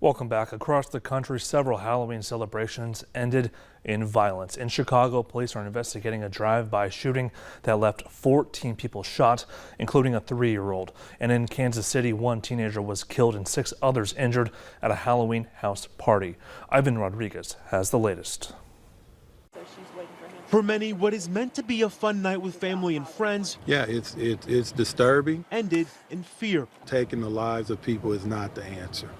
Welcome back. Across the country, several Halloween celebrations ended in violence. In Chicago, police are investigating a drive-by shooting that left 14 people shot, including a 3-year-old. And in Kansas City, one teenager was killed and 6 others injured at a Halloween house party. Ivan Rodriguez has the latest. For many, what is meant to be a fun night with family and friends, yeah, it's disturbing. Ended in fear. Taking the lives of people is not the answer.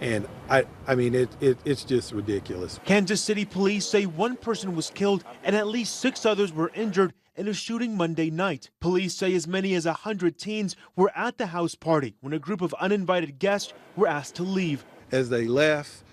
And I mean, it's just ridiculous. Kansas City police say one person was killed and at least 6 others were injured in a shooting Monday night. Police say as many as 100 teens were at the house party when a group of uninvited guests were asked to leave. As they left,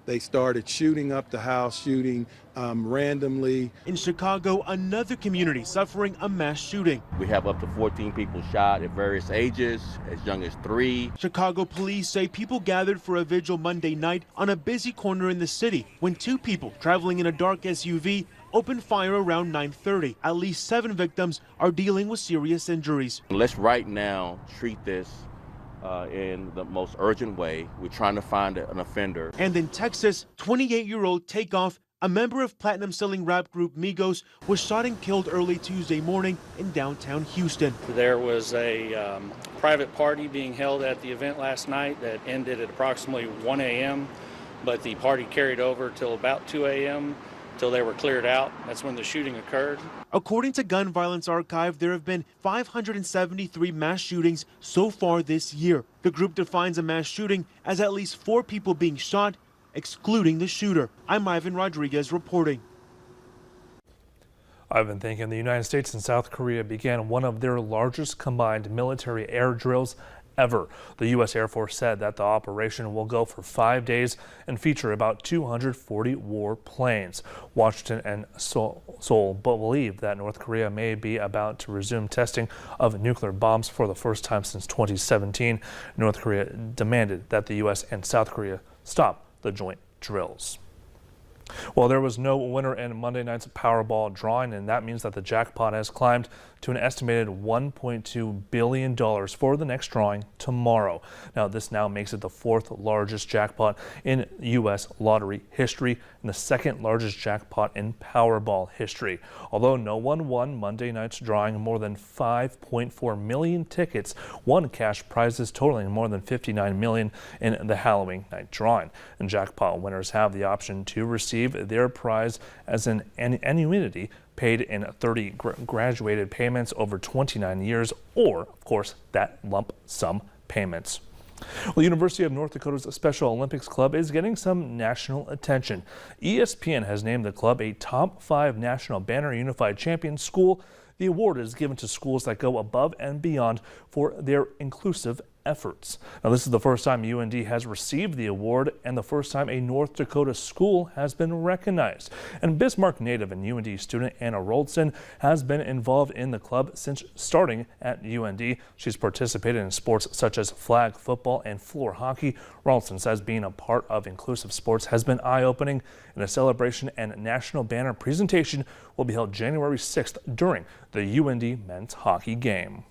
they started shooting up the house, shooting randomly. In Chicago, another community suffering a mass shooting. We have up to 14 people shot at various ages, as young as 3. Chicago police say people gathered for a vigil Monday night on a busy corner in the city when 2 people traveling in a dark SUV opened fire around 9:30. At least 7 victims are dealing with serious injuries. Let's right now treat this in the most urgent way. We're trying to find an offender. And in Texas, 28-year-old Takeoff, a member of platinum-selling rap group Migos, was shot and killed early Tuesday morning in downtown Houston. There was a private party being held at the event last night that ended at approximately 1 a.m., but the party carried over till about 2 a.m. till they were cleared out. That's when the shooting occurred. According to Gun Violence Archive, there have been 573 mass shootings so far this year. The group defines a mass shooting as at least 4 people being shot, excluding the shooter. I'm Ivan Rodriguez reporting. Ivan, thank you. The United States and South Korea began one of their largest combined military air drills ever. The U.S. Air Force said that the operation will go for 5 days and feature about 240 warplanes. Washington and Seoul believe that North Korea may be about to resume testing of nuclear bombs for the first time since 2017. North Korea demanded that the U.S. and South Korea stop the joint drills. Well, there was no winner in Monday night's Powerball drawing, and that means that the jackpot has climbed to an estimated $1.2 billion for the next drawing tomorrow. Now, this now makes it the 4th largest jackpot in U.S. lottery history and the 2nd largest jackpot in Powerball history. Although no one won Monday night's drawing, more than 5.4 million tickets won cash prizes totaling more than $59 million in the Halloween night drawing. And jackpot winners have the option to receive their prize as an annuity paid in 30 graduated payments over 29 years, or, of course, that lump sum payments. Well, the University of North Dakota's Special Olympics Club is getting some national attention. ESPN has named the club a top 5 National Banner Unified Champion school. The award is given to schools that go above and beyond for their inclusive efforts. Now, this is the first time UND has received the award and the first time a North Dakota school has been recognized. And Bismarck native and UND student Anna Roldson has been involved in the club since starting at UND. She's participated in sports such as flag football and floor hockey. Roldson says being a part of inclusive sports has been eye-opening, and a celebration and national banner presentation will be held January 6th during the UND men's hockey game.